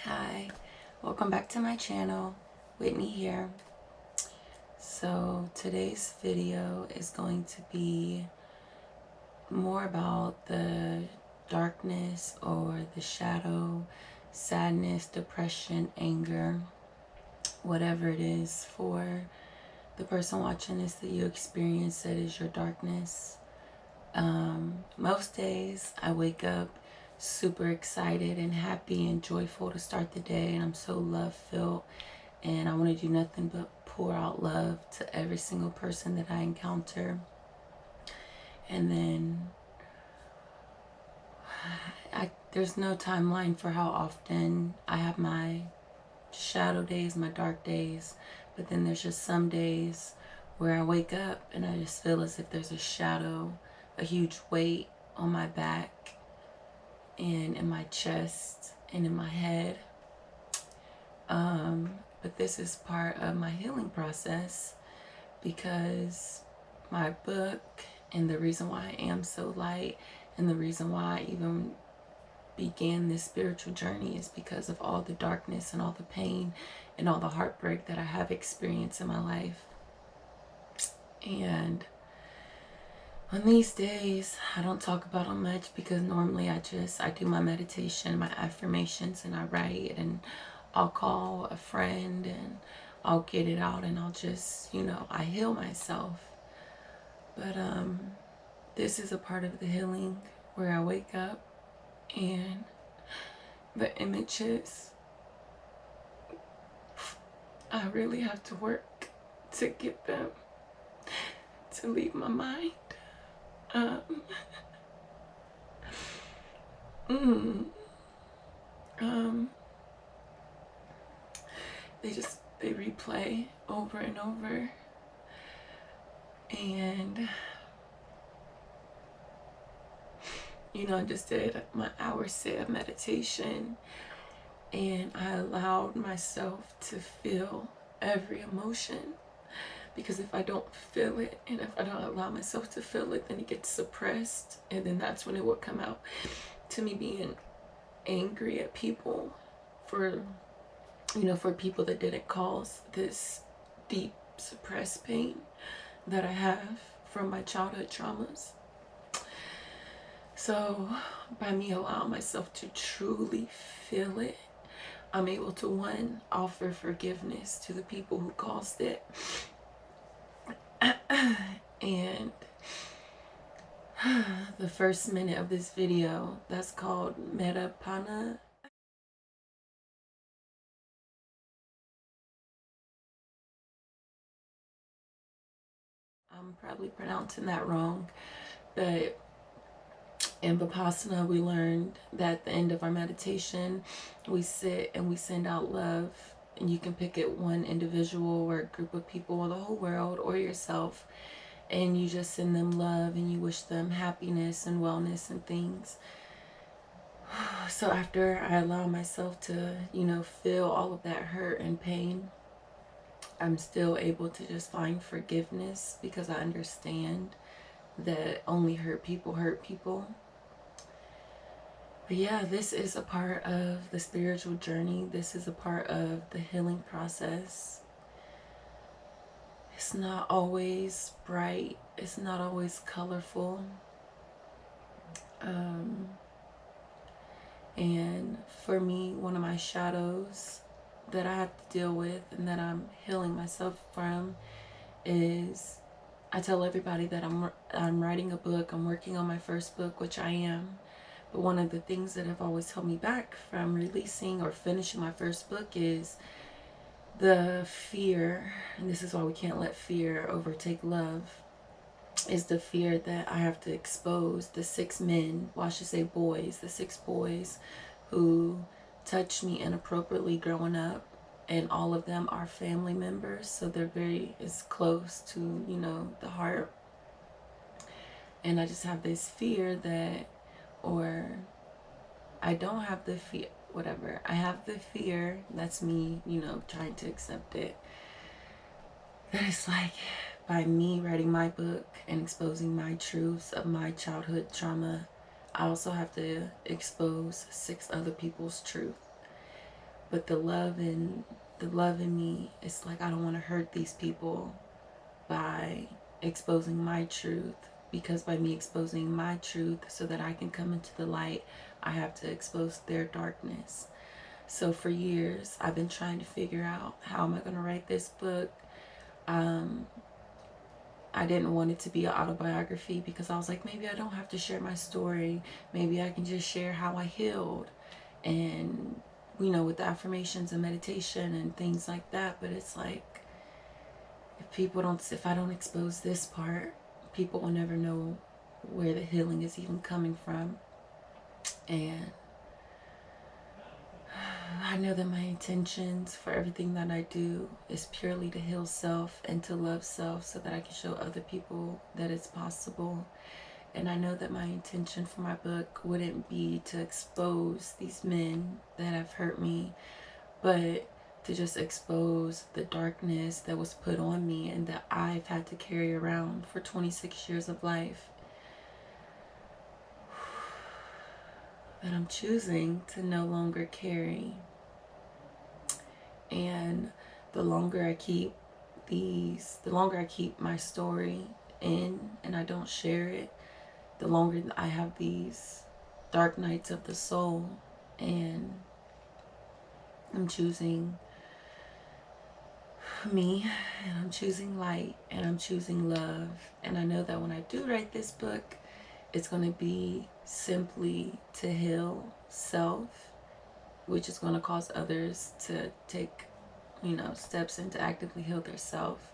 Hi, welcome back to my channel. Whitney here. So today's video is going to be more about the darkness or the shadow, sadness, depression, anger, whatever it is for the person watching this that you experience that is your darkness. Most days I wake up super excited and happy and joyful to start the day, and I'm so love-filled, and I want to do nothing but pour out love to every single person that I encounter. And then there's no timeline for how often I have my shadow days, my dark days, but then there's just some days where I wake up and I just feel as if there's a shadow, a huge weight on my back and in my chest and in my head. But this is part of my healing process, because my book and the reason why I am so light and the reason why I even began this spiritual journey is because of all the darkness and all the pain and all the heartbreak that I have experienced in my life. And on these days, I don't talk about them much, because normally I do my meditation, my affirmations, and I write, and I'll call a friend and I'll get it out, and I'll just, I heal myself. But this is a part of the healing where I wake up and the images, I really have to work to get them to leave my mind. They replay over and over, and I just did my hour set of meditation, and I allowed myself to feel every emotion, because if I don't feel it and if I don't allow myself to feel it, then it gets suppressed, and then that's when it will come out to me being angry at people for people that didn't cause this deep suppressed pain that I have from my childhood traumas. So by me allowing myself to truly feel it, I'm able to, one, offer forgiveness to the people who caused it. And the first minute of this video, that's called Metapana. I'm probably pronouncing that wrong, but in Vipassana we learned that at the end of our meditation we sit and we send out love, and you can pick it one individual or a group of people or the whole world or yourself, and you just send them love and you wish them happiness and wellness and things. So after I allow myself to feel all of that hurt and pain, I'm still able to just find forgiveness, because I understand that only hurt people hurt people. But yeah, this is a part of the spiritual journey. This is a part of the healing process. It's not always bright. It's not always colorful. And for me, one of my shadows that I have to deal with and that I'm healing myself from is, I tell everybody that I'm writing a book. I'm working on my first book, which I am. But one of the things that have always held me back from releasing or finishing my first book is the fear, and this is why we can't let fear overtake love, is the fear that I have to expose the 6 men, well I should say boys, the 6 boys who touched me inappropriately growing up, and all of them are family members, so they're it's close to, the heart. And I just have this fear that, or I don't have the fear, whatever. I have the fear, that's me, trying to accept it, that it's like, by me writing my book and exposing my truths of my childhood trauma, I also have to expose 6 other people's truth. But the love in me, it's like I don't want to hurt these people by exposing my truth, because by me exposing my truth so that I can come into the light, I have to expose their darkness. So for years, I've been trying to figure out, how am I going to write this book? I didn't want it to be an autobiography because I was like, maybe I don't have to share my story. Maybe I can just share how I healed, and with affirmations and meditation and things like that. But it's like, if I don't expose this part, people will never know where the healing is even coming from. And I know that my intentions for everything that I do is purely to heal self and to love self, so that I can show other people that it's possible. And I know that my intention for my book wouldn't be to expose these men that have hurt me, but to just expose the darkness that was put on me and that I've had to carry around for 26 years of life, that I'm choosing to no longer carry. And the longer I keep my story in and I don't share it, the longer I have these dark nights of the soul. And I'm choosing me, and I'm choosing light, and I'm choosing love. And I know that when I do write this book, it's going to be simply to heal self, which is going to cause others to take, steps and to actively heal their self.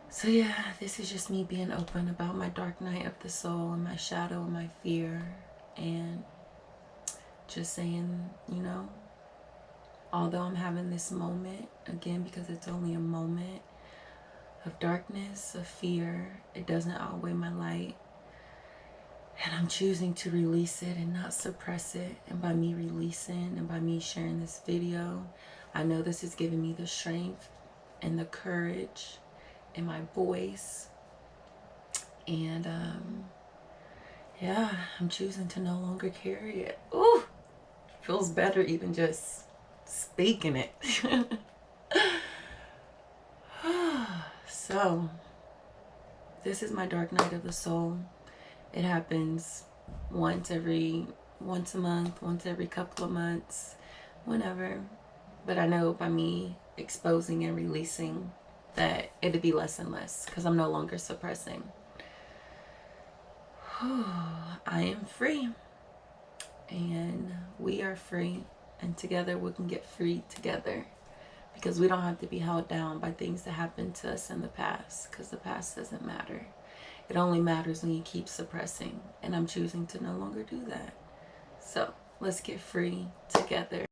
So yeah, this is just me being open about my dark night of the soul and my shadow and my fear, and just saying, although I'm having this moment, again, because it's only a moment of darkness, of fear, it doesn't outweigh my light. And I'm choosing to release it and not suppress it. And by me releasing and by me sharing this video, I know this is giving me the strength and the courage in my voice. And yeah, I'm choosing to no longer carry it. Ooh, feels better even just speaking it. So, this is my dark night of the soul. It happens once a month, once every couple of months, whenever. But I know by me exposing and releasing that it'll be less and less, because I'm no longer suppressing. I am free, and we are free, and together we can get free together, because we don't have to be held down by things that happened to us in the past, because the past doesn't matter. It only matters when you keep suppressing, and I'm choosing to no longer do that. So let's get free together.